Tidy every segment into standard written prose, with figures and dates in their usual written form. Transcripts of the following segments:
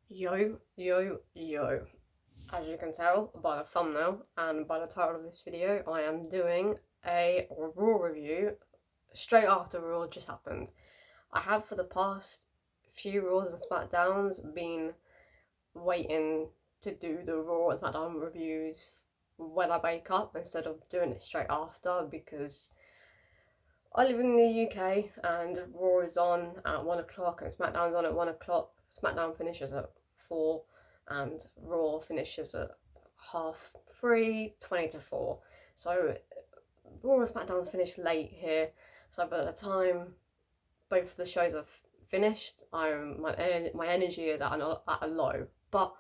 Yo, yo, yo. As you can tell by the thumbnail and by the title of this video, I am doing a Raw review straight after Raw just happened. I have for the past few Raws and SmackDowns been waiting to do the Raw and SmackDown reviews when I wake up instead of doing it straight after because I live in the UK and Raw is on at 1 o'clock and SmackDown's on at 1 o'clock. SmackDown finishes at 4 and Raw finishes at 3:30, 20 to 4. So Raw and SmackDown's finished late here. So by the time both of the shows have finished, my energy is at a low. But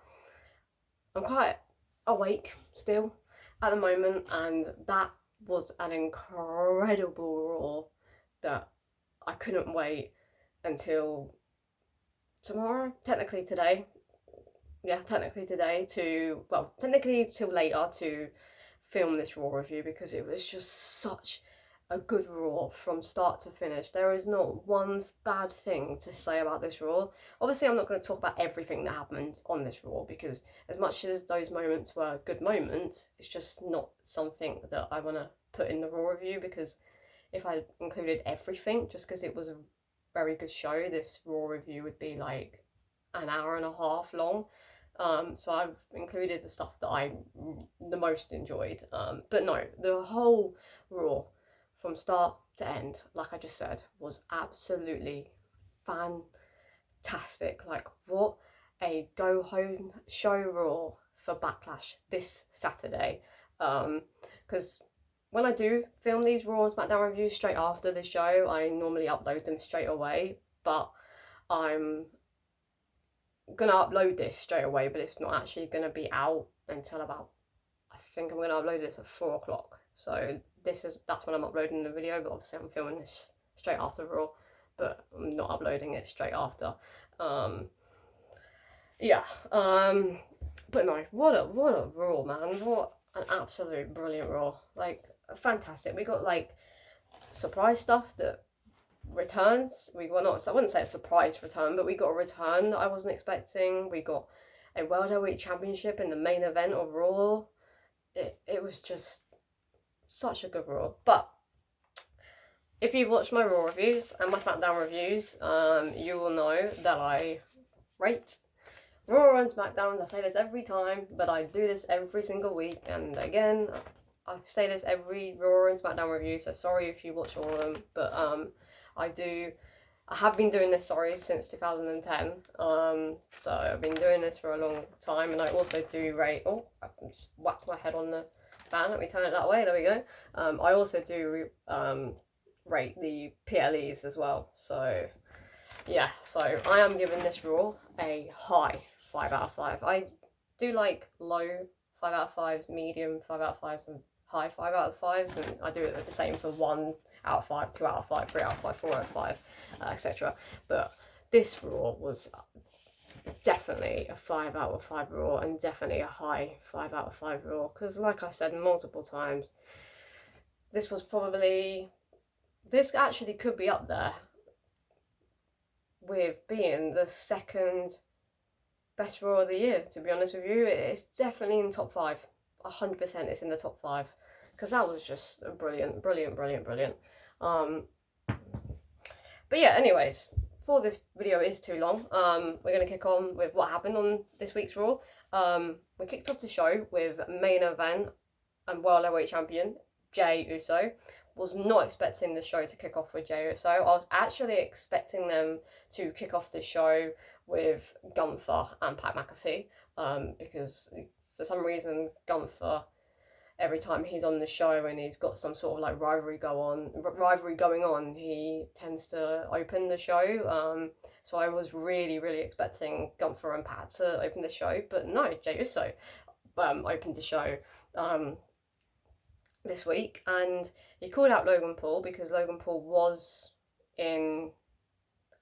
I'm quite awake still at the moment, and that was an incredible Raw that I couldn't wait until tomorrow, technically today. Yeah, technically today technically till later to film this Raw review because it was just such a good Raw from start to finish. There is not one bad thing to say about this Raw. Obviously, I'm not going to talk about everything that happened on this Raw because as much as those moments were good moments, it's just not something that I want to put in the Raw review because if I included everything, just because it was a very good show, this Raw review would be like an hour and a half long. So I've included the stuff that I the most enjoyed. But no, the whole Raw from start to end, like I just said, was absolutely fantastic. Like, what a go home show Raw for Backlash this Saturday. Because when I do film these Raw and SmackDown reviews straight after the show, I normally upload them straight away. But I'm gonna upload this straight away, but it's not actually gonna be out until about, I think I'm gonna upload this at 4 o'clock. So that's when I'm uploading the video, but obviously I'm filming this straight after Raw, but I'm not uploading it straight after. But no, what a Raw, man. What an absolute brilliant Raw. Like, fantastic. We got like surprise stuff that returns. I wouldn't say a surprise return, but we got a return that I wasn't expecting. We got a World Heavyweight Championship in the main event of Raw. It was just such a good Raw. But if you've watched my Raw reviews and my SmackDown reviews, you will know that I rate Raw and SmackDowns. I say this every time, but I do this every single week. And again, I say this every Raw and SmackDown review, so sorry if you watch all of them. But I have been doing this, since 2010. So I've been doing this for a long time, and I also do rate. Oh, I just whacked my head on the fan. Let me turn it that way. There we go. I also do rate the PLEs as well. So yeah, so I am giving this Raw a high 5 out of 5. I do like low 5 out of 5s, medium 5 out of 5s, and high 5 out of 5s, and I do it the same for 1 out of 5, 2 out of 5, 3 out of 5, 4 out of 5, etc. But this Raw was definitely a 5 out of 5 Raw, and definitely a high 5 out of 5 Raw, because like I said multiple times, this actually could be up there with being the second best Raw of the year, to be honest with you. It's definitely in the top 5. 100% it's in the top 5, because that was just a brilliant. But yeah, anyways, before this video is too long, we're going to kick on with what happened on this week's Raw. We kicked off the show with main event and World Heavyweight Champion Jey Uso. Was not expecting the show to kick off with Jey Uso. I was actually expecting them to kick off the show with Gunther and Pat McAfee, because for some reason Gunther, every time he's on the show and he's got some sort of like rivalry going on, he tends to open the show. So I was really expecting Gunther and Pat to open the show, but no, Jey Uso opened the show this week, and he called out Logan Paul because Logan Paul was in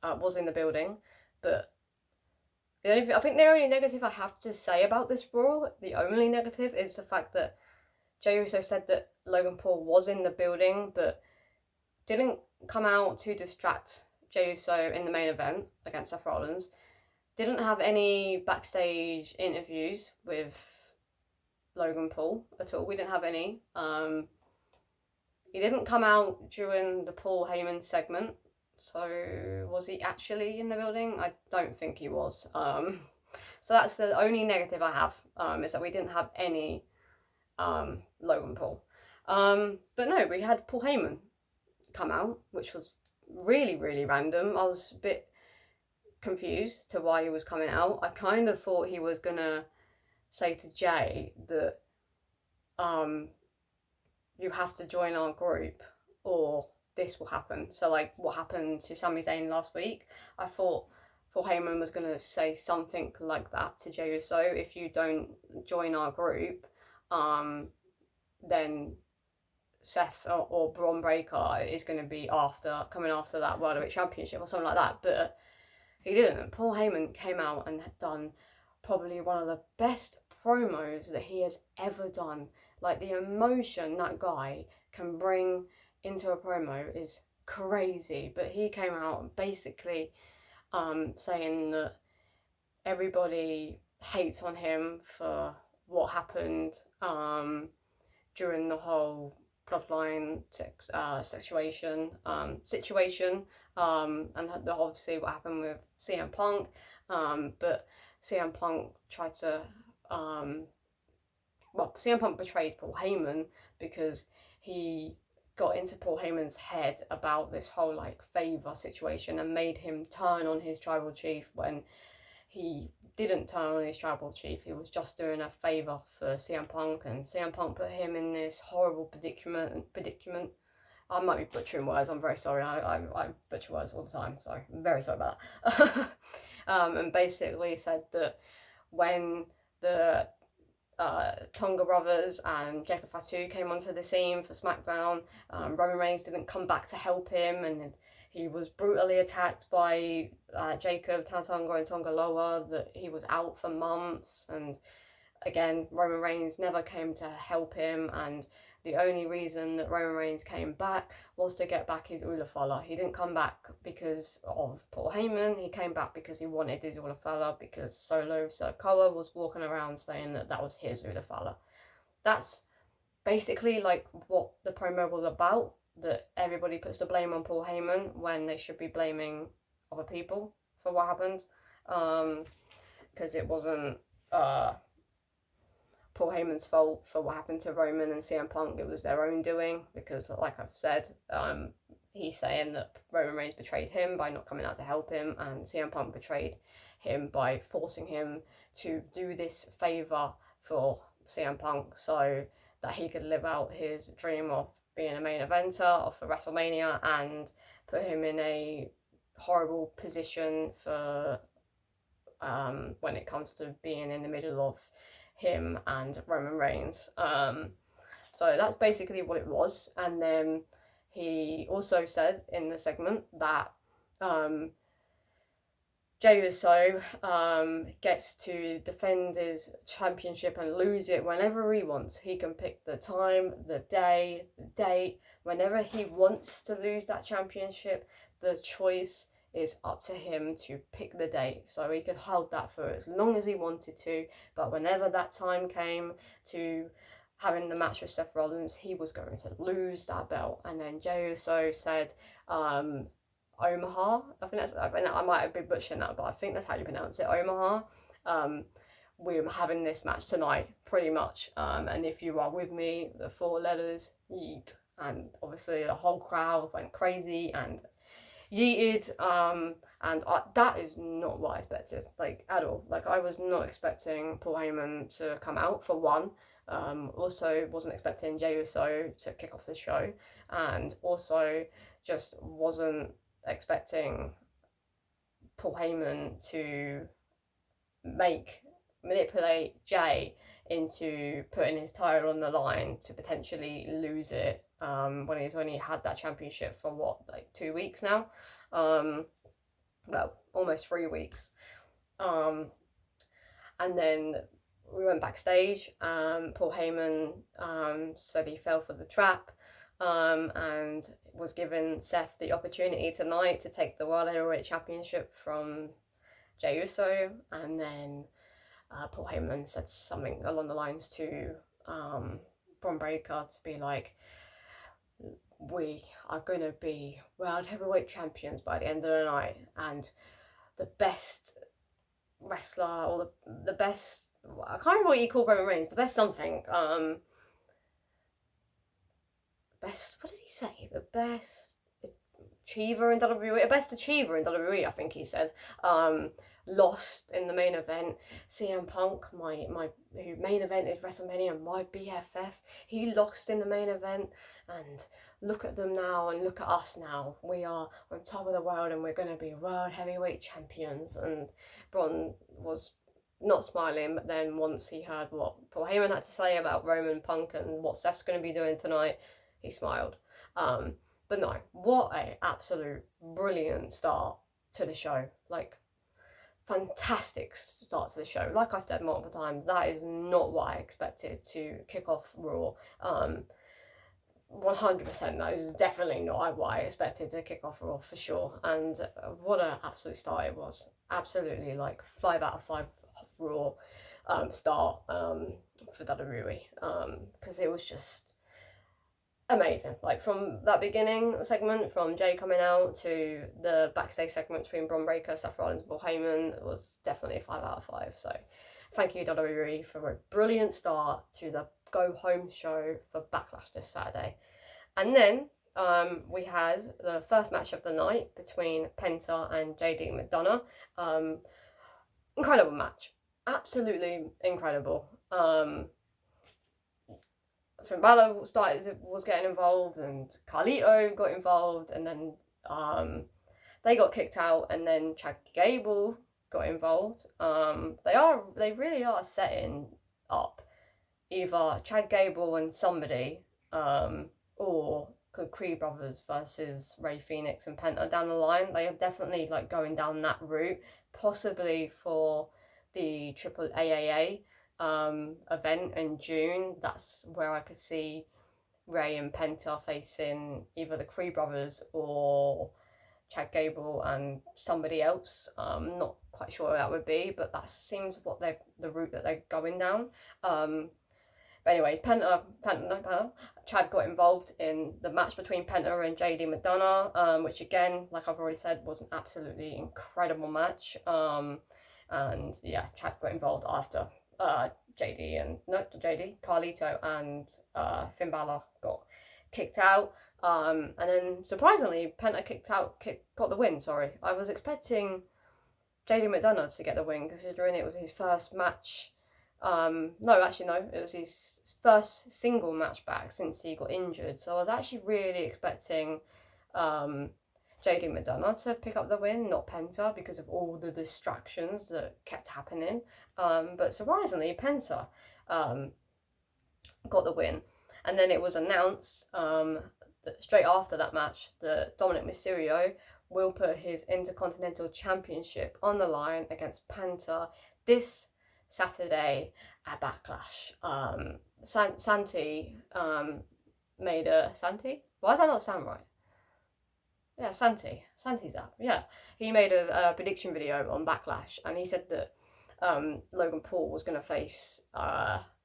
the building. But I think the only negative I have to say about this Raw, the only negative, is the fact that Jey Uso said that Logan Paul was in the building, but didn't come out to distract Jey Uso in the main event against Seth Rollins. didn't have any backstage interviews with Logan Paul at all. We didn't have any. He didn't come out during the Paul Heyman segment. So was he actually in the building? I don't think he was. So that's the only negative I have, is that we didn't have any Logan Paul. But no, we had Paul Heyman come out, which was really, really random. I was a bit confused to why he was coming out. I kind of thought he was gonna say to Jay that you have to join our group or this will happen. So like what happened to Sami Zayn last week, I thought Paul Heyman was going to say something like that to Jey Uso. If you don't join our group, then Seth or Braun Breaker is going to be coming after that World Heavyweight Championship or something like that. But he didn't. Paul Heyman came out and had done probably one of the best promos that he has ever done. Like the emotion that guy can bring into a promo is crazy. But he came out basically saying that everybody hates on him for what happened during the whole bloodline situation, and obviously what happened with CM Punk, but CM Punk tried to, CM Punk betrayed Paul Heyman because he got into Paul Heyman's head about this whole like favour situation and made him turn on his tribal chief when he didn't turn on his tribal chief. He was just doing a favour for CM Punk, and CM Punk put him in this horrible predicament. I might be butchering words, I'm very sorry. I butcher words all the time, so I'm very sorry about that. And basically said that when the Tonga Brothers and Jacob Fatu came onto the scene for SmackDown, Roman Reigns didn't come back to help him, and he was brutally attacked by Jacob, Tonga and Tonga Loa, that he was out for months, and again, Roman Reigns never came to help him, and the only reason that Roman Reigns came back was to get back his Ulafala. He didn't come back because of Paul Heyman, he came back because he wanted his Ulafala, because Solo Sikoa was walking around saying that was his Ulafala. That's basically like what the promo was about, that everybody puts the blame on Paul Heyman when they should be blaming other people for what happened, because it wasn't Paul Heyman's fault for what happened to Roman and CM Punk. It was their own doing, because like I've said, he's saying that Roman Reigns betrayed him by not coming out to help him, and CM Punk betrayed him by forcing him to do this favour for CM Punk so that he could live out his dream of being a main eventer for WrestleMania, and put him in a horrible position for when it comes to being in the middle of him and Roman Reigns. So that's basically what it was. And then he also said in the segment that Jey Uso gets to defend his championship and lose it whenever he wants. He can pick the time, the day, the date. Whenever he wants to lose that championship, the choice is up to him to pick the date. So he could hold that for as long as he wanted to, but whenever that time came to having the match with Seth Rollins, he was going to lose that belt. And then Jey Uso said, Omaha, I might have been butchering that, but I think that's how you pronounce it, Omaha. We're having this match tonight, pretty much. And if you are with me, the 4 letters, yeet. And obviously the whole crowd went crazy and yeeted, and that is not what I expected, like, at all. Like, I was not expecting Paul Heyman to come out, for one. Also wasn't expecting Jey Uso to kick off the show, and also just wasn't expecting Paul Heyman to manipulate Jay into putting his title on the line to potentially lose it, when he's only had that championship for what, like 2 weeks now, well, almost 3 weeks. And then we went backstage. Paul Heyman said he fell for the trap, and was giving Seth the opportunity tonight to take the World Heavyweight Championship from Jey Uso, and then Paul Heyman said something along the lines to Braun Breaker to be like, we are going to be world heavyweight champions by the end of the night, and the best wrestler, or the best, I can't remember what you call Roman Reigns, the best something, best, what did he say? The best achiever in WWE, best achiever in WWE, I think he said, lost in the main event. CM Punk, my who main evented WrestleMania, my BFF, he lost in the main event, and look at them now and look at us now. We are on top of the world and we're going to be world heavyweight champions. And Braun was not smiling, but then once he heard what Paul Heyman had to say about Roman Punk and what Seth's going to be doing tonight, he smiled. But no, what a absolute brilliant start to the show. Like, fantastic start to the show. Like I've said multiple times, that is not what I expected to kick off Raw. 100%, that is definitely not what I expected to kick off Raw, for sure. And what an absolute start it was. Absolutely, like 5 out of 5 Raw start for WWE. Because it was just amazing. Like, from that beginning segment, from Jay coming out to the backstage segment between Braun Breaker, Seth Rollins, and Paul Heyman, it was definitely a 5 out of 5. So thank you, WWE, for a brilliant start to the go home show for Backlash this Saturday. And then we had the first match of the night between Penta and JD McDonough. Incredible match, absolutely incredible. Finn Balor was getting involved, and Carlito got involved, and then they got kicked out, and then Chad Gable got involved. They really are setting up either Chad Gable and somebody, or Creed Brothers versus Rey Fenix and Penta down the line. They are definitely like going down that route, possibly for the Triple AAA event in June. That's where I could see Rey and Penta facing either the Creed Brothers or Chad Gable and somebody else. Not quite sure what that would be, but that seems what the route that they're going down. But anyways, Chad got involved in the match between Penta and JD McDonough, which again, like I've already said, was an absolutely incredible match. And yeah, Chad got involved after Carlito and Finn Balor got kicked out. And then surprisingly, Penta got the win. Sorry, I was expecting JD McDonough to get the win, considering it was his first match. It was his first single match back since he got injured. So I was actually really expecting JD McDonough to pick up the win, not Penta, because of all the distractions that kept happening. But surprisingly, Penta got the win. And then it was announced that straight after that match that Dominic Mysterio will put his Intercontinental Championship on the line against Penta this Saturday at Backlash. Santi made a... Santi? Why does that not sound right? Yeah, Santi's up. Yeah, he made a prediction video on Backlash, and he said that Logan Paul was going to face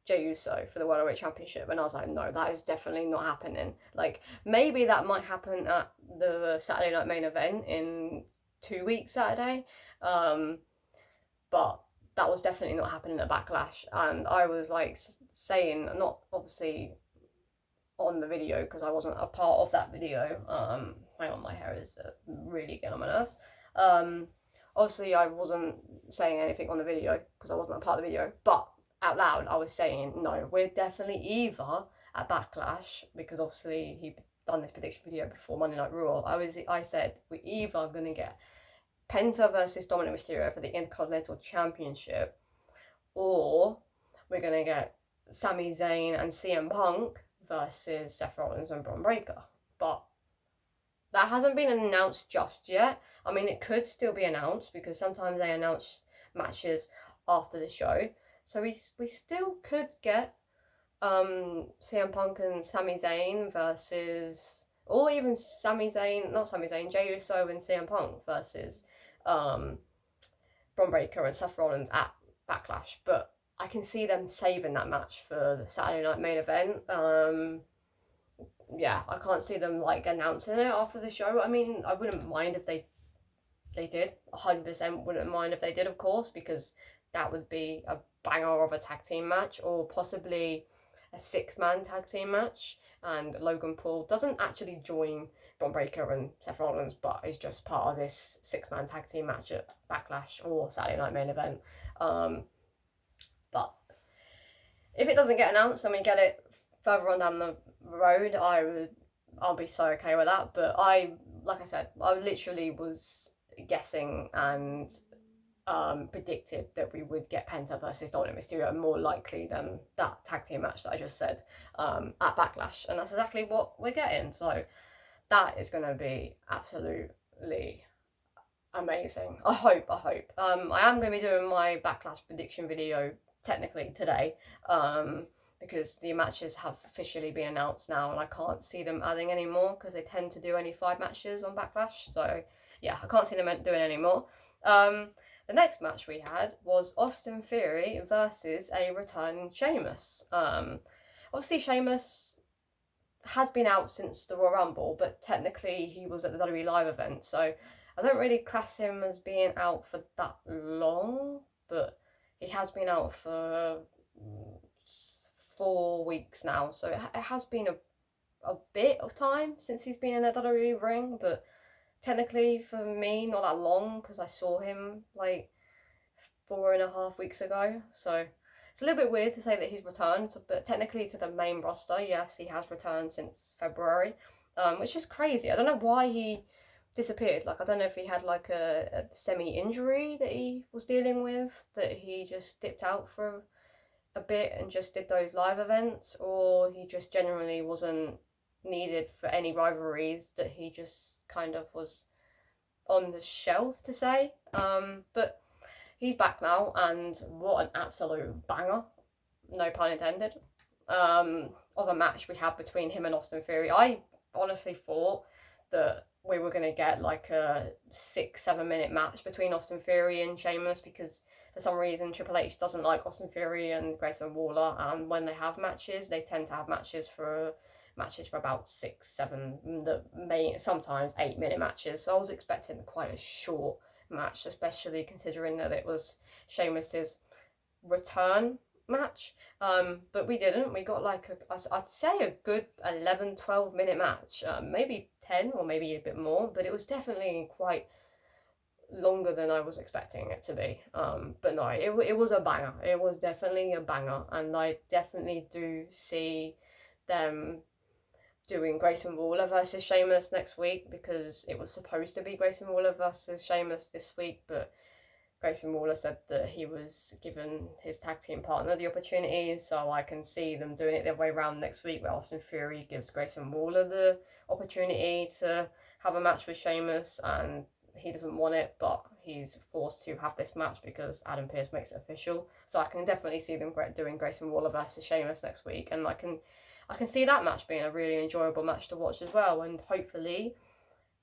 Jey Uso for the World Heavyweight Championship, and I was like, no, that is definitely not happening. Like, maybe that might happen at the Saturday Night Main Event in 2 weeks Saturday, but that was definitely not happening at Backlash. And I was like saying, not obviously on the video because I wasn't a part of that video. Hang on, my hair is really getting on my nerves. Obviously I wasn't saying anything on the video because I wasn't a part of the video, but out loud I was saying, no, we're definitely either at Backlash, because obviously he'd done this prediction video before Monday Night Raw. I said we're either going to get Penta versus Dominic Mysterio for the Intercontinental Championship, or we're going to get Sami Zayn and CM Punk versus Seth Rollins and Braun Breaker. But that hasn't been announced just yet. I mean, it could still be announced because sometimes they announce matches after the show. So we still could get CM Punk and Sami Zayn versus, or even Jey Uso and CM Punk versus Bron Breakker and Seth Rollins at Backlash, but I can see them saving that match for the Saturday night main event. Yeah, I can't see them like announcing it after the show. I mean, I wouldn't mind if they did. 100% wouldn't mind if they did, of course, because that would be a banger of a tag team match, or possibly a 6-man tag team match. And Logan Paul doesn't actually join Bron Breakker and Seth Rollins, but is just part of this 6-man tag team match at Backlash or Saturday night main event. But if it doesn't get announced and we get it further on down the road, I'll be so okay with that. But like I said, I literally was guessing and predicted that we would get Penta versus Dominic Mysterio more likely than that tag team match that I just said at Backlash, and that's exactly what we're getting. So that is going to be absolutely amazing. I hope. I am going to be doing my Backlash prediction video technically today, because the matches have officially been announced now, and I can't see them adding any more because they tend to do only 5 matches on Backlash. So yeah, I can't see them doing any more. The next match we had was Austin Theory versus a returning Sheamus. Obviously Sheamus has been out since the Royal Rumble, but technically he was at the WWE Live event, so I don't really class him as being out for that long, but he has been out for 4 weeks now, so it has been a bit of time since he's been in a WWE ring, but technically for me not that long, because I saw him like 4.5 weeks ago, so it's a little bit weird to say that he's returned, but technically to the main roster, yes, he has returned since February, which is crazy. I don't know why he disappeared. Like, I don't know if he had like a semi-injury that he was dealing with, that he just dipped out for a bit and just did those live events, or he just generally wasn't needed for any rivalries, that he just kind of was on the shelf, to say. But he's back now, and what an absolute banger, no pun intended, of a match we had between him and Austin Theory. I honestly thought that we were going to get like a 6-7 minute match between Austin Theory and Sheamus, because for some reason Triple H doesn't like Austin Theory and Grayson Waller, and when they have matches, they tend to have matches for about 6-7, sometimes 8-minute matches. So I was expecting quite a short match, especially considering that it was Sheamus's return match, but we didn't. We got like I'd say a good 11-12 minute match, maybe 10 or maybe a bit more, but it was definitely quite longer than I was expecting it to be. But no, it was a banger. It was definitely a banger, and I definitely do see them doing Grayson Waller versus Sheamus next week, because it was supposed to be Grayson Waller versus Sheamus this week, but Grayson Waller said that he was given his tag team partner the opportunity, so I can see them doing it the other way around next week, where Austin Theory gives Grayson Waller the opportunity to have a match with Sheamus, and he doesn't want it, but he's forced to have this match because Adam Pearce makes it official. So I can definitely see them doing Grayson Waller versus Sheamus next week, and I can see that match being a really enjoyable match to watch as well, and hopefully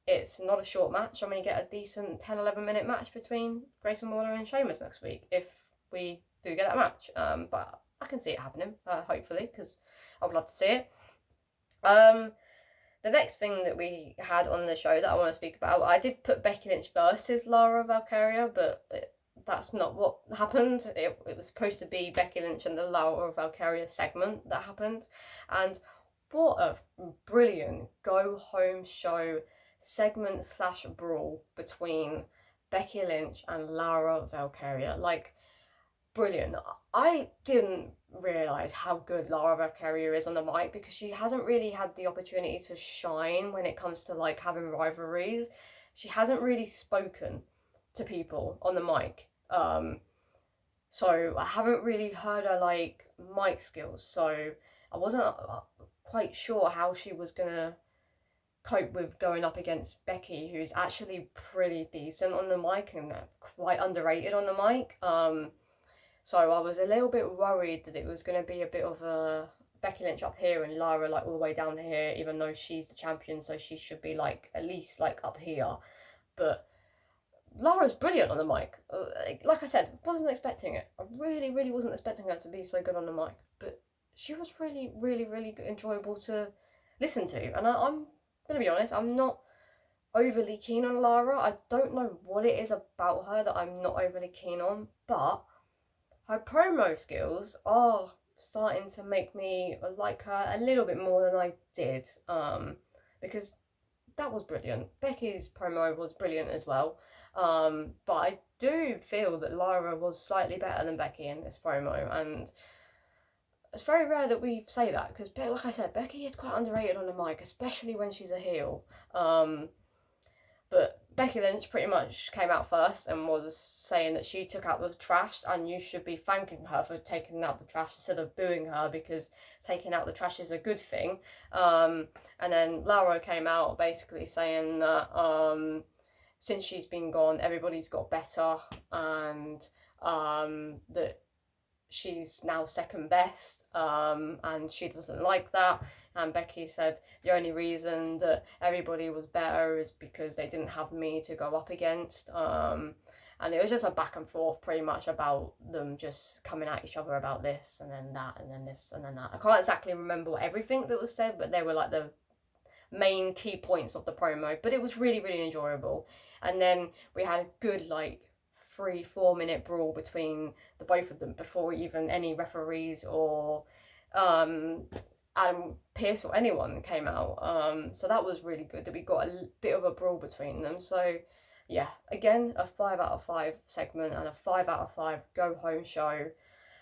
it's not a short match. I'm going to get a decent 10-11 minute match between Grayson Waller and Sheamus next week, if we do get that match. But I can see it happening, hopefully, because I would love to see it. The next thing that we had on the show that I want to speak about, I did put Becky Lynch versus Lara Valkyria, but that's not what happened. It was supposed to be Becky Lynch and the Lara Valkyria segment that happened, and what a brilliant go-home show segment / brawl between Becky Lynch and Lara Valkyria. Like, brilliant. I didn't realise how good Lara Valkyria is on the mic, because she hasn't really had the opportunity to shine when it comes to like having rivalries. She hasn't really spoken to people on the mic. So I haven't really heard her like mic skills, so I wasn't quite sure how she was gonna cope with going up against Becky, who's actually pretty decent on the mic and quite underrated on the mic. So I was a little bit worried that it was going to be a bit of a Becky Lynch up here and Lara like all the way down here, even though she's the champion, so she should be like at least like up here. But Laura's brilliant on the mic. Like I said, wasn't expecting it. I really, really wasn't expecting her to be so good on the mic. But she was really, really, really good, enjoyable to listen to. And I'm going to be honest, I'm not overly keen on Lara. I don't know what it is about her that I'm not overly keen on. But her promo skills are starting to make me like her a little bit more than I did. Because that was brilliant. Becky's promo was brilliant as well. But I do feel that Lara was slightly better than Becky in this promo, and it's very rare that we say that because, like I said, Becky is quite underrated on the mic, especially when she's a heel. But Becky Lynch pretty much came out first and was saying that she took out the trash and you should be thanking her for taking out the trash instead of booing her because taking out the trash is a good thing. And then Laura came out basically saying that since she's been gone, everybody's got better and that she's now second best, and she doesn't like that. And Becky said the only reason that everybody was better is because they didn't have me to go up against. And it was just a back and forth pretty much about them just coming at each other about this and then that and then this and then that. I can't exactly remember everything that was said, but they were like the main key points of the promo. But it was really, really enjoyable. And then we had a good 3-4 minute brawl between the both of them before even any referees or Adam Pearce or anyone came out. So that was really good that we got a bit of a brawl between them. So yeah, again, a 5 out of 5 segment and a 5 out of 5 go home show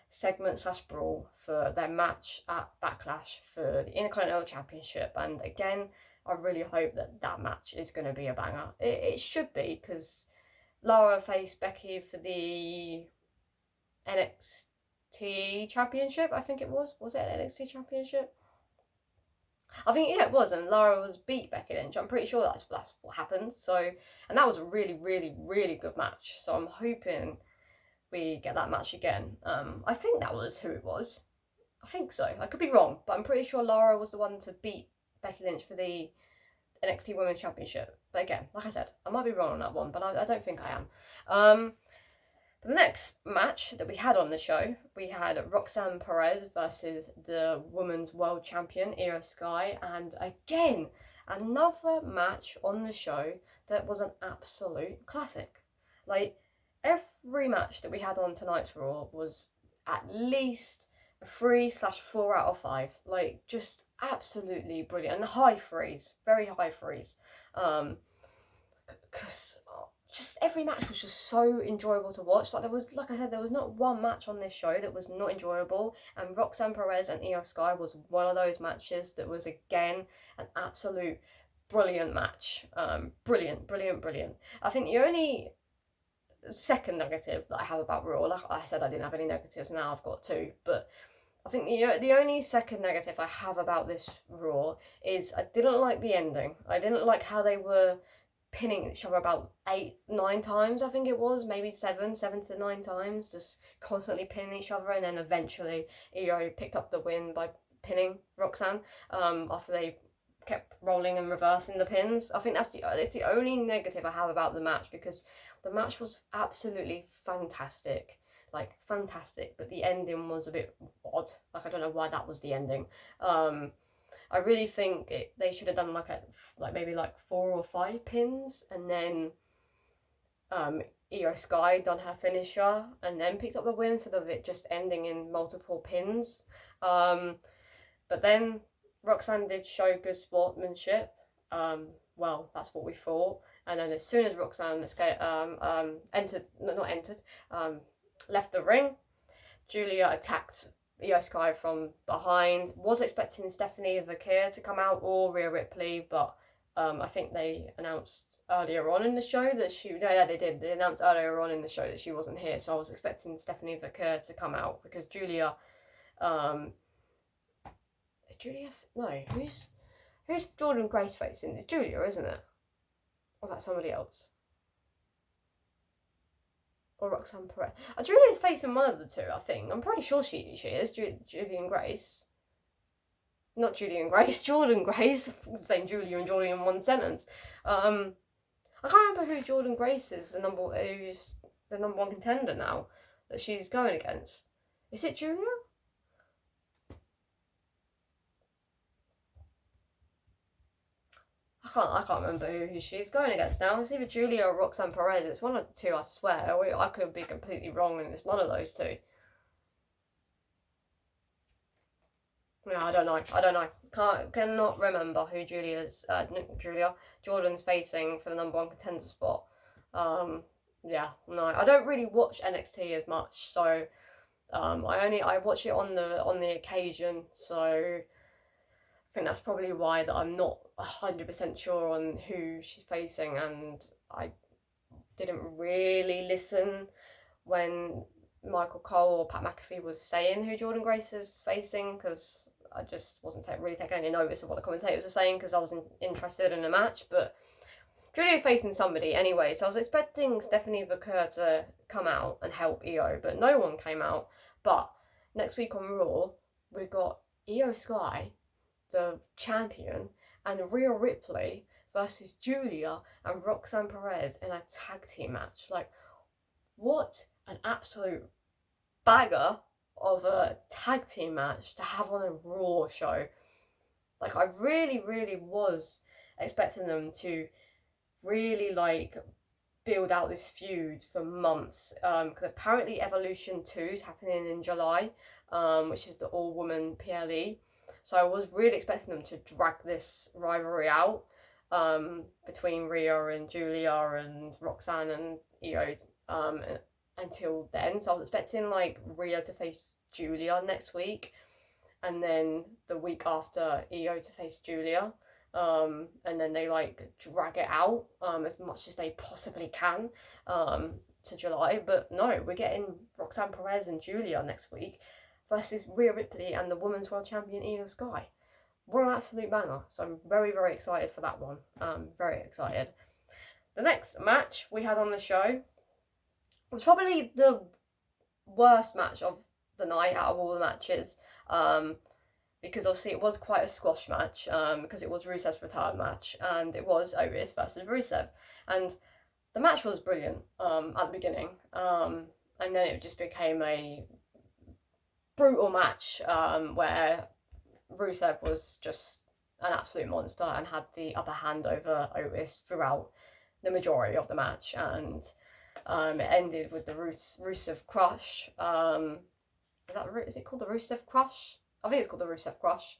segment / brawl for their match at Backlash for the Intercontinental Championship. And again, I really hope that that match is going to be a banger. It should be, because Lara faced Becky for the NXT Championship, I think it was. Was it an NXT Championship? I think, yeah, it was, and Lara was beat Becky Lynch. I'm pretty sure that's what happened. So, and that was a really, really, really good match. So I'm hoping we get that match again. I think that was who it was. I think so. I could be wrong, but I'm pretty sure Lara was the one to beat Becky Lynch for the NXT Women's Championship. But again, like I said, I might be wrong on that one, but I don't think I am. The next match that we had on the show, we had Roxanne Perez versus the Women's World Champion, Io Sky, and again, another match on the show that was an absolute classic. Every match that we had on tonight's Raw was at least a 3/4 out of 5. Just absolutely brilliant. And high threes, very high threes. Because just every match was just so enjoyable to watch. Like I said, there was not one match on this show that was not enjoyable. And Roxanne Perez and Io Sky was one of those matches that was, again, an absolute brilliant match. Brilliant. I think the only second negative that I have about Raw, like I said, I didn't have any negatives, now I've got 2, but I think the only second negative I have about this Raw is I didn't like the ending. I didn't like how they were pinning each other about 8-9 times, I think it was, maybe 7 to 9 times, just constantly pinning each other, and then eventually Io picked up the win by pinning Roxanne after they kept rolling and reversing the pins. I think it's the only negative I have about the match, because the match was absolutely fantastic. Fantastic, but the ending was a bit odd. I don't know why that was the ending. I really think they should have done maybe 4 or 5 pins, and then Io Sky done her finisher and then picked up the win, instead of it just ending in multiple pins. But then Roxanne did show good sportsmanship. Well, that's what we thought. And then as soon as Roxanne left the ring, Julia attacked Io Sky from behind. Was expecting Stephanie Vaquer to come out or Rhea Ripley, but I think they announced earlier on in the show that they did. They announced earlier on in the show that she wasn't here, so I was expecting Stephanie Vaquer to come out, because Julia, is Julia? No, who's Jordan Grace facing? It's Julia, isn't it? Or is that somebody else? Or Roxanne Perez. Julia's facing one of the two, I think. I'm pretty sure she is. Julian Grace. Not Julian Grace, Jordan Grace. I'm saying Julia and Jordan in one sentence. I I can't remember who Jordan Grace is, who's the number one contender now that she's going against. Is it Julia? I can't remember who she's going against now. It's either Julia or Roxanne Perez. It's one of the two, I swear. I could be completely wrong, and it's none of those two. Yeah, I don't know. Cannot remember who Jordan's facing for the number one contender spot. Yeah, no, I don't really watch NXT as much, so I watch it on the occasion, so I think that's probably why that I'm not 100% sure on who she's facing, and I didn't really listen when Michael Cole or Pat McAfee was saying who Jordan Grace is facing, because I just wasn't really taking any notice of what the commentators were saying because I wasn't interested in the match. But Julia's facing somebody anyway, so I was expecting Stephanie Vaquer to come out and help Io, but no one came out. But next week on Raw, we've got Io Sky, the champion, and Rhea Ripley versus Julia and Roxanne Perez in a tag team match. Like, what an absolute bagger of a tag team match to have on a Raw show. Like, I really, really was expecting them to really, like, build out this feud for months, because apparently Evolution 2 is happening in July, which is the all-woman PLE. So I was really expecting them to drag this rivalry out between Rhea and Julia and Roxanne and Io until then. So I was expecting like Rhea to face Julia next week, and then the week after Io to face Julia. And then they like drag it out as much as they possibly can to July. But no, we're getting Roxanne Perez and Julia next week versus Rhea Ripley and the Women's World Champion Io Sky. What an absolute banger. So I'm very, very excited for that one. Very excited. The next match we had on the show was probably the worst match of the night out of all the matches. Because obviously it was quite a squash match, because it was Rusev's retirement match, and it was Otis versus Rusev. And the match was brilliant at the beginning, and then it just became a brutal match where Rusev was just an absolute monster and had the upper hand over Otis throughout the majority of the match, and it ended with the Rusev Crush. Is it called the Rusev Crush? I think it's called the Rusev Crush.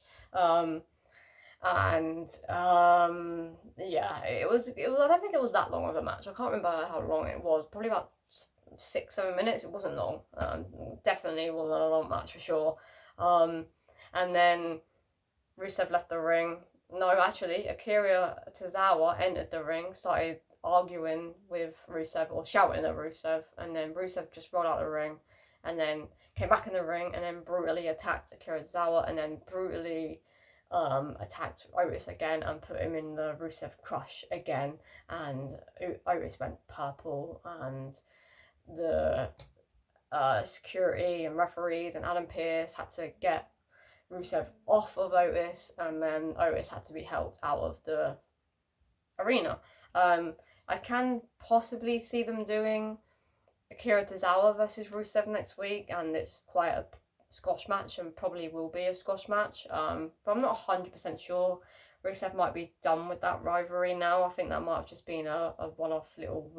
Yeah, it was. I don't think it was that long of a match. I can't remember how long it was. Probably about 6-7 minutes. It wasn't long. Definitely wasn't a long match for sure. And then Rusev left the ring. No, actually, Akira Tozawa entered the ring, started arguing with Rusev or shouting at Rusev, and then Rusev just rolled out the ring, and then came back in the ring, and then brutally attacked Akira Tozawa, and then brutally attacked Otis again and put him in the Rusev Crush again, and Otis went purple, and the security and referees and Adam Pearce had to get Rusev off of Otis, and then Otis had to be helped out of the arena. I can possibly see them doing Akira Tozawa versus Rusev next week, and it's quite a squash match and probably will be a squash match, but I'm not 100% sure. Rusev might be done with that rivalry now. I think that might have just been a one-off little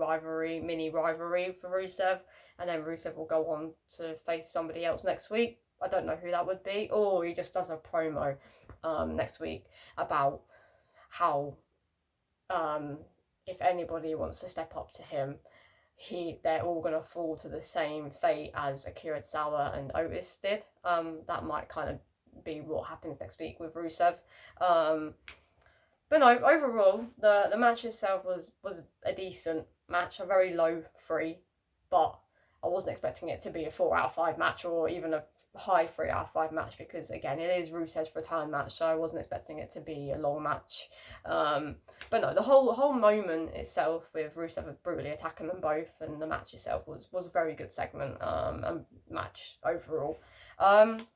mini rivalry for Rusev, and then Rusev will go on to face somebody else next week. I don't know who that would be, or he just does a promo next week about how if anybody wants to step up to him, they're all going to fall to the same fate as Akira Tozawa and Otis did. That might kind of be what happens next week with Rusev. But no, overall, the match itself was a decent match, a very low 3, but I wasn't expecting it to be a 4 out of 5 match or even a high 3 out of 5 match, because again, it is Rusev's return match, so I wasn't expecting it to be a long match. But no, the whole moment itself with Rusev brutally attacking them both, and the match itself was a very good segment and match overall. And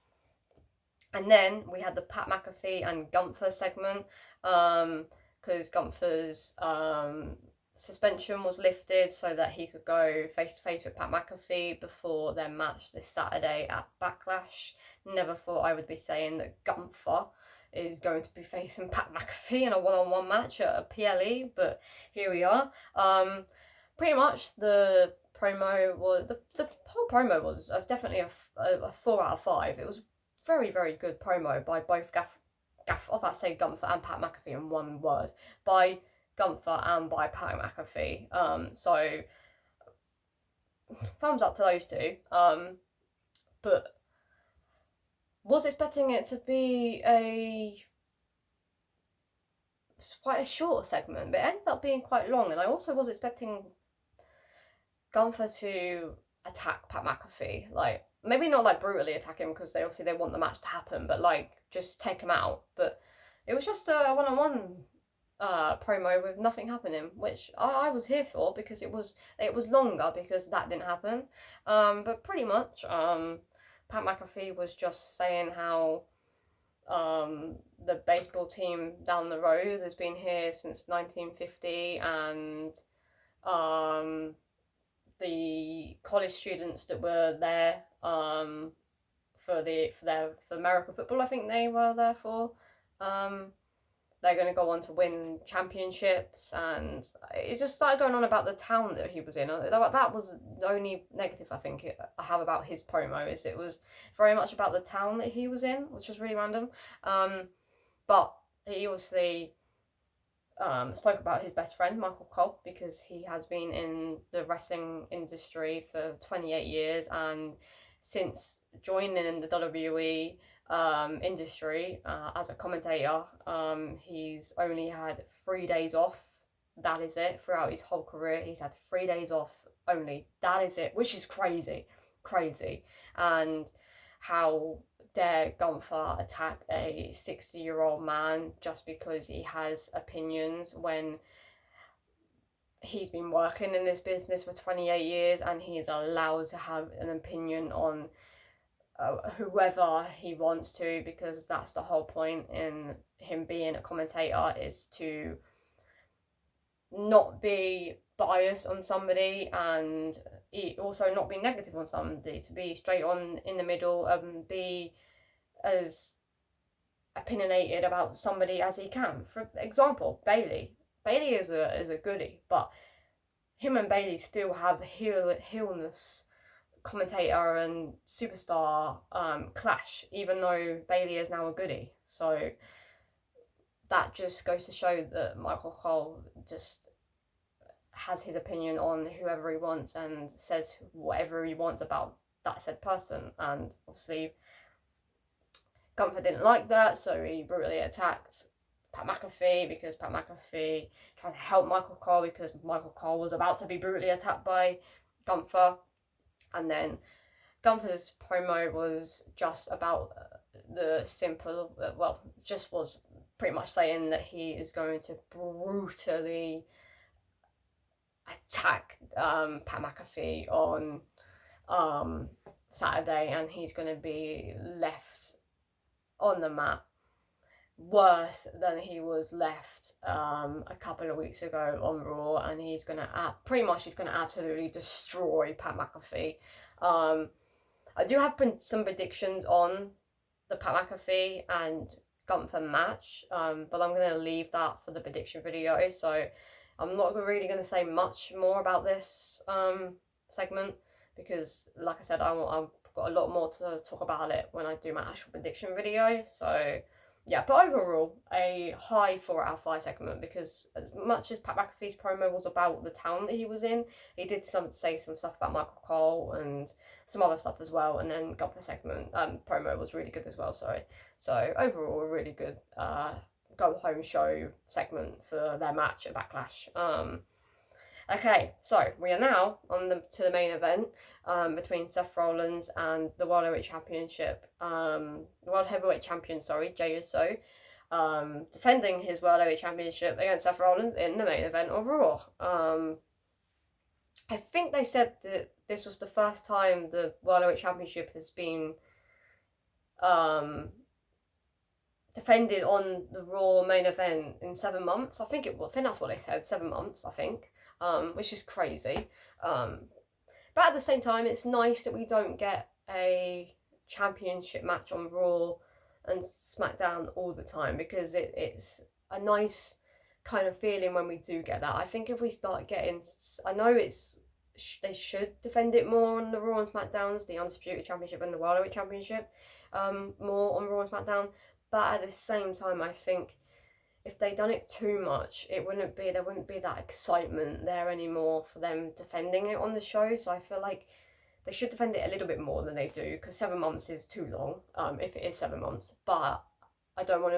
then we had the Pat McAfee and Gunther segment, because Gunther's suspension was lifted so that he could go face to face with Pat McAfee before their match this Saturday at Backlash. Never thought I would be saying that Gunther is going to be facing Pat McAfee in a one-on-one match at a PLE, but here we are. Pretty much the promo was the whole promo was definitely a 4 out of 5. It was very, very good promo by both Gunther and Pat McAfee in one word, by Gunther and by Pat McAfee. So thumbs up to those two. But was expecting it to be quite a short segment, but it ended up being quite long, and I also was expecting Gunther to attack Pat McAfee, like maybe not like brutally attack him because they want the match to happen, but like just take him out. But it was just a one-on-one promo with nothing happening, which I was here for because it was longer because that didn't happen. But pretty much Pat McAfee was just saying how the baseball team down the road has been here since 1950, and the college students that were there for American football, I think they were there for, they're going to go on to win championships, and it just started going on about the town that he was in. That was the only negative I think I have about his promo, is it was very much about the town that he was in, which was really random. But he obviously spoke about his best friend, Michael Cole, because he has been in the wrestling industry for 28 years, and since joining in the WWE industry as a commentator, he's only had 3 days off. That is it. Throughout his whole career, he's had 3 days off only. That is it, which is crazy. And how dare Gunther attack a 60-year-old man just because he has opinions when he's been working in this business for 28 years and he is allowed to have an opinion on whoever he wants to, because that's the whole point in him being a commentator, is to not be biased on somebody and also not be negative on somebody, to be straight on in the middle and be as opinionated about somebody as he can. For example, Bailey is a goodie, but him and Bailey still have heelness commentator and superstar clash, even though Bailey is now a goodie. So that just goes to show that Michael Cole just has his opinion on whoever he wants and says whatever he wants about that said person. And obviously Gunther didn't like that, so he brutally attacked Pat McAfee because Pat McAfee tried to help Michael Cole because Michael Cole was about to be brutally attacked by Gunther. And then Gunther's promo was just about the simple, just was pretty much saying that he is going to brutally attack Pat McAfee on Saturday, and he's going to be left on the mat worse than he was left a couple of weeks ago on Raw, and he's going to absolutely destroy Pat McAfee. I do have some predictions on the Pat McAfee and Gunther match, but I'm going to leave that for the prediction video, so I'm not really going to say much more about this segment because, like I said, I've got a lot more to talk about it when I do my actual prediction video. So yeah, but overall, a high 4 out of 5 segment, because as much as Pat McAfee's promo was about the town that he was in, he did say some stuff about Michael Cole and some other stuff as well, and then Gunther segment promo was really good as well, sorry. So overall, a really good go-home show segment for their match at Backlash. Okay, so we are now to the main event between Seth Rollins and the World Heavyweight Championship. The World Heavyweight Champion, Jey Uso, defending his World Heavyweight Championship against Seth Rollins in the main event of Raw. I think they said that this was the first time the World Heavyweight Championship has been defended on the Raw main event in 7 months. I think that's what they said, 7 months, I think. which is crazy. But at the same time, it's nice that we don't get a championship match on Raw and SmackDown all the time, because it's a nice kind of feeling when we do get that. I think if we start getting, I know they should defend it more on the Raw and SmackDowns, the Undisputed Championship and the World Heavyweight Championship, more on Raw and SmackDown. But at the same time, I think if they done it too much, there wouldn't be that excitement there anymore for them defending it on the show. So I feel like they should defend it a little bit more than they do, because 7 months is too long, if it is 7 months. But I don't want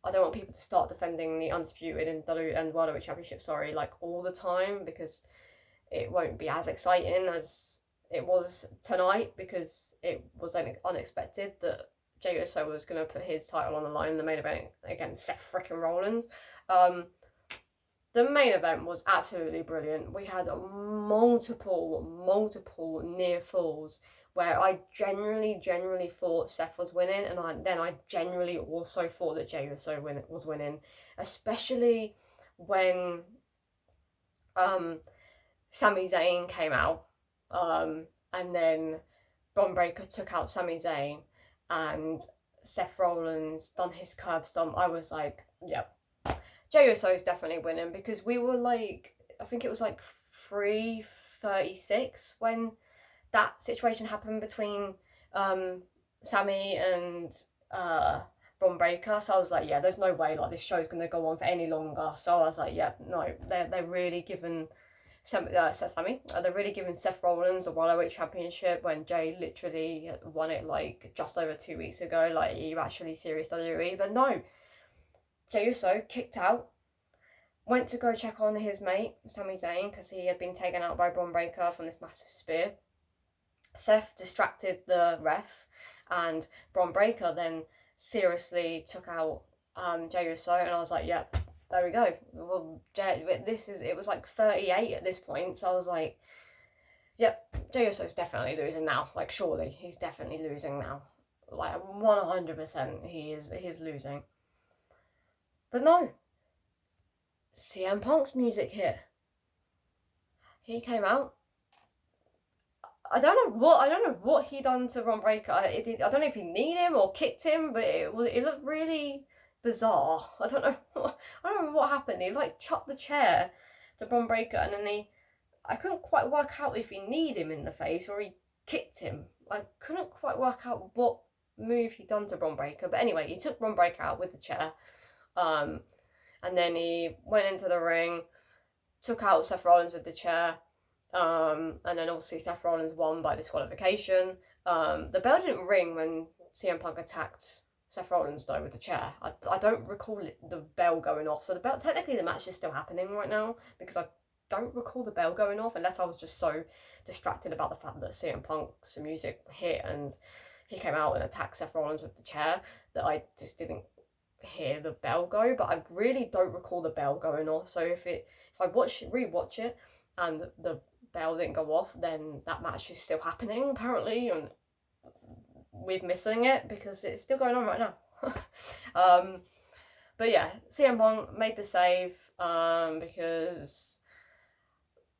I don't want people to start defending the Undisputed and World Heavyweight Championship, like all the time, because it won't be as exciting as it was tonight, because it was unexpected that Jey Uso was going to put his title on the line in the main event against Seth frickin' Rollins. The main event was absolutely brilliant. We had multiple near falls where I genuinely thought Seth was winning, and I genuinely also thought that Jey Uso was winning, especially when Sami Zayn came out, and then Bron Breakker took out Sami Zayn, and Seth Rollins done his curb stomp. I was like, yep, Jey Uso is definitely winning, because we were like, I think it was like 3:36 when that situation happened between Sami and Bron Breakker. So I was like, yeah, there's no way this show's gonna go on for any longer. So I was like, yeah, no, they're really giving they're really giving Seth Rollins the World Heavyweight Championship when Jey literally won it just over 2 weeks ago. Are you actually serious, WWE? But no, Jey Uso kicked out, went to go check on his mate Sami Zayn, because he had been taken out by Bron Breakker from this massive spear. Seth distracted the ref, and Bron Breakker then seriously took out Jey Uso, and I was like, yep, there we go. Well, it was like 38 at this point, so I was like, yep, Jey Uso's definitely losing now. Surely he's definitely losing now. 100% he is losing. But no, CM Punk's music hit. He came out. I don't know what he done to Bron Breakker. I don't know if he kneed him or kicked him, but it looked really bizarre. I don't know what happened. He chucked the chair to Bron Breakker, and then I couldn't quite work out if he kneed him in the face or he kicked him. I couldn't quite work out what move he done to Bron Breakker. But anyway, he took Bron Breakker out with the chair. And then he went into the ring, took out Seth Rollins with the chair. And then obviously Seth Rollins won by disqualification. The bell didn't ring when CM Punk attacked Seth Rollins though with the chair. I don't recall the bell going off. So technically the match is still happening right now, because I don't recall the bell going off, unless I was just so distracted about the fact that CM Punk's music hit and he came out and attacked Seth Rollins with the chair, that I just didn't hear the bell go. But I really don't recall the bell going off. So if I rewatch it and the bell didn't go off, then that match is still happening apparently, and we're missing it because it's still going on right now. But yeah, CM Punk made the save, because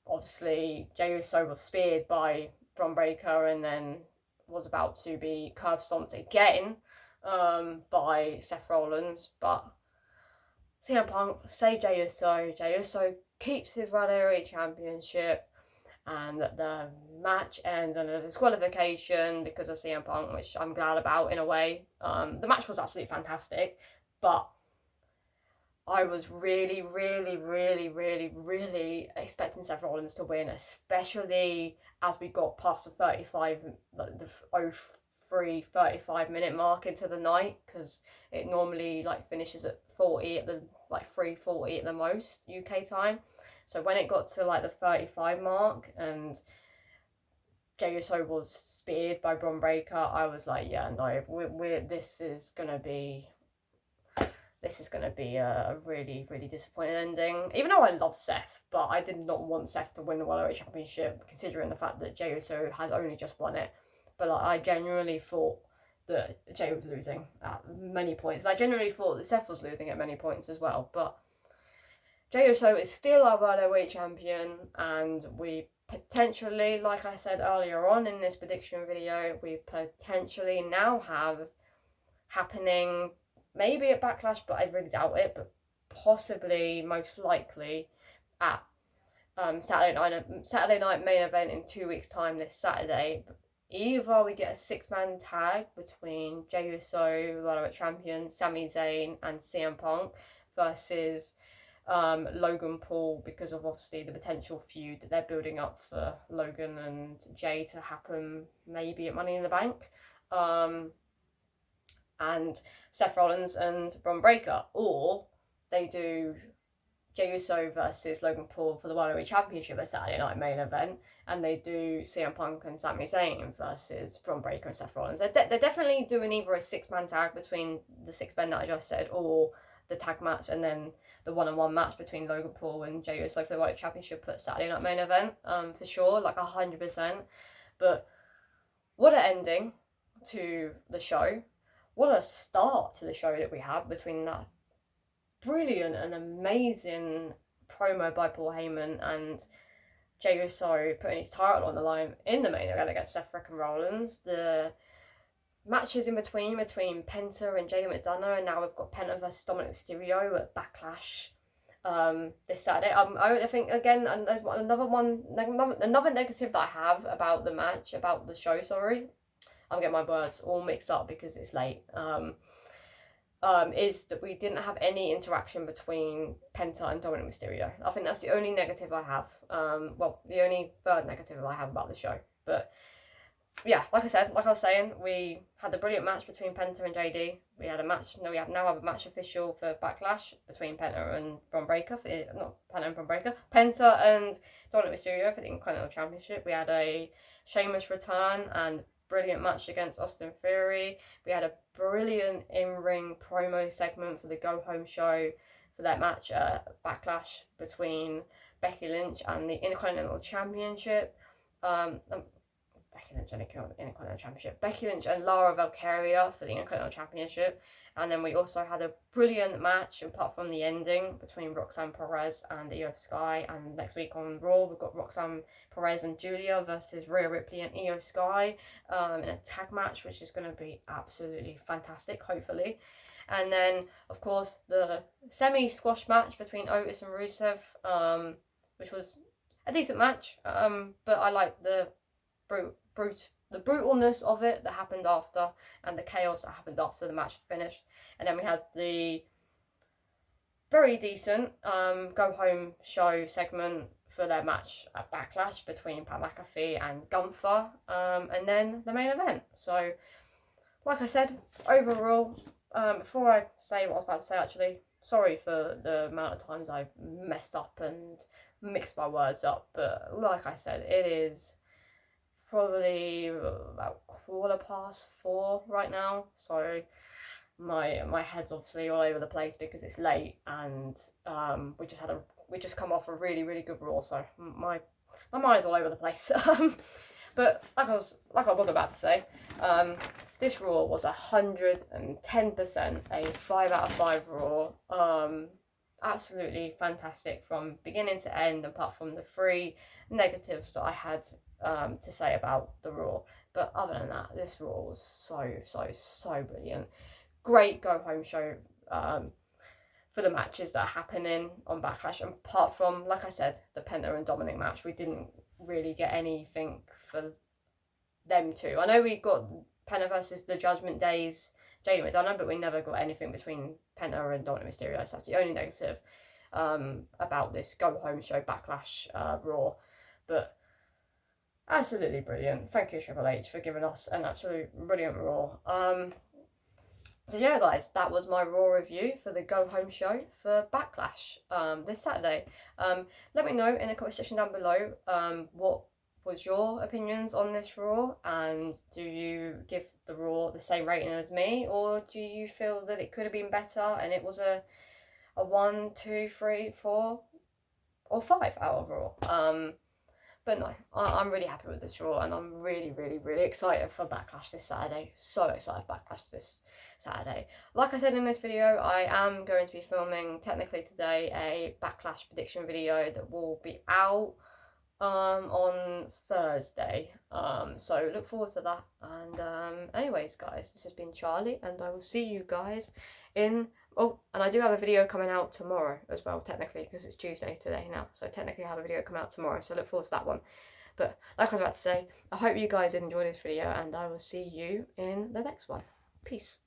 obviously Jey Uso was speared by Bron Breakker and then was about to be curb stomped again by Seth Rollins, but CM Punk saved Jey Uso. Jey Uso keeps his World Heavyweight Championship, and the match ends in a disqualification because of CM Punk, which I'm glad about in a way. The match was absolutely fantastic, but I was really expecting Seth Rollins to win, especially as we got past the 35 minute mark into the night, because it normally finishes at 40 at the 3:40 at the most UK time. So when it got to the 35 mark and Jey Uso was speared by Bron Breakker, I was like, yeah, no, this is gonna be a really disappointing ending. Even though I love Seth, but I did not want Seth to win the World Heavyweight Championship, considering the fact that Jey Uso has only just won it. But I genuinely thought that Jey was losing at many points. I genuinely thought that Seth was losing at many points as well. But Jey Uso is still our World Heavyweight Champion, and we potentially, like I said earlier on in this prediction video, we potentially now have happening maybe at Backlash, but I really doubt it, but possibly, most likely, at Saturday night main event in 2 weeks' time this Saturday. Either we get a 6-man tag between Jey Uso, World Heavyweight Champion, Sami Zayn, and CM Punk versus Logan Paul, because of obviously the potential feud that they're building up for Logan and Jay to happen maybe at Money in the Bank. And Seth Rollins and Bron Breakker, or they do Jey Uso versus Logan Paul for the World Heavyweight Championship at Saturday night main event, and they do CM Punk and Sami Zayn versus Bron Breakker and Seth Rollins. They're definitely doing either a 6-man tag between the 6 men that I just said, or the tag match and then the one-on-one match between Logan Paul and Jey Uso for the World Heavyweight Championship at Saturday night main event, for sure, like 100%. But what an ending to the show. What a start to the show that we had between that brilliant and amazing promo by Paul Heyman and Jey Uso putting his title on the line in the main event against Seth frickin' Rollins. The matches in between Penta and Jay McDonough, and now we've got Penta versus Dominic Mysterio at Backlash this Saturday. I think, again, and there's another negative that I have about the match, about the show, sorry. I'm getting my words all mixed up because it's late. Is that we didn't have any interaction between Penta and Dominic Mysterio. I think that's the only negative I have. Well, the only third negative I have about the show. But yeah, like I was saying, we had a brilliant match between Penta and JD. We had a match. No, we now have a match official for Backlash between Penta and Bron Breakker. Not Penta and Bron Breakker. Penta and Dominic Mysterio for the Intercontinental Championship. We had a Sheamus return and brilliant match against Austin Theory. We had a brilliant in-ring promo segment for the Go Home show for that match at Backlash between Becky Lynch and the Intercontinental Championship. Becky Lynch and the Intercontinental Championship. Becky Lynch and Lara Valkyria for the Intercontinental Championship. And then we also had a brilliant match, apart from the ending, between Roxanne Perez and Io Sky. And next week on Raw, we've got Roxanne Perez and Julia versus Rhea Ripley and Io Sky in a tag match, which is going to be absolutely fantastic, hopefully. And then, of course, the semi-squash match between Otis and Rusev, which was a decent match, but I like the brutalness of it that happened after, and the chaos that happened after the match had finished. And then we had the very decent Go Home show segment for their match at Backlash between Pat McAfee and Gunther, and then the main event. So, like I said, overall, before I say what I was about to say, actually, sorry for the amount of times I've messed up and mixed my words up, but like I said, it is probably about 4:15 right now, so my head's obviously all over the place because it's late, and we just come off a really good Raw, so my mind is all over the place. But like I was about to say, this Raw was 110% a 5 out of 5 Raw. Absolutely fantastic from beginning to end, apart from the 3 negatives that I had to say about the Raw. But other than that, this Raw was so brilliant. Great Go Home show for the matches that are happening on Backlash. And apart from, like I said, the Penta and Dominic match, we didn't really get anything for them two. I know we got Penta versus the Judgment Day's Jade McDonough, but we never got anything between Penta and Dominic Mysterio. So that's the only negative about this Go Home show Backlash Raw. But absolutely brilliant. Thank you, Triple H, for giving us an absolute brilliant Raw. So yeah, guys, that was my Raw review for the Go Home show for Backlash this Saturday. Let me know in the comment section down below what was your opinions on this Raw, and do you give the Raw the same rating as me, or do you feel that it could have been better and it was a 1, 2, 3, 4 or 5 out of Raw? But no, I'm really happy with this Raw, and I'm really, really, really excited for Backlash this Saturday. So excited for Backlash this Saturday. Like I said in this video, I am going to be filming, technically today, a Backlash prediction video that will be out on Thursday. So look forward to that. And anyways, guys, this has been Charlie, and I will see you guys in... Oh, and I do have a video coming out tomorrow as well, technically, because it's Tuesday today now. So technically I have a video coming out tomorrow, so look forward to that one. But like I was about to say, I hope you guys enjoyed this video, and I will see you in the next one. Peace.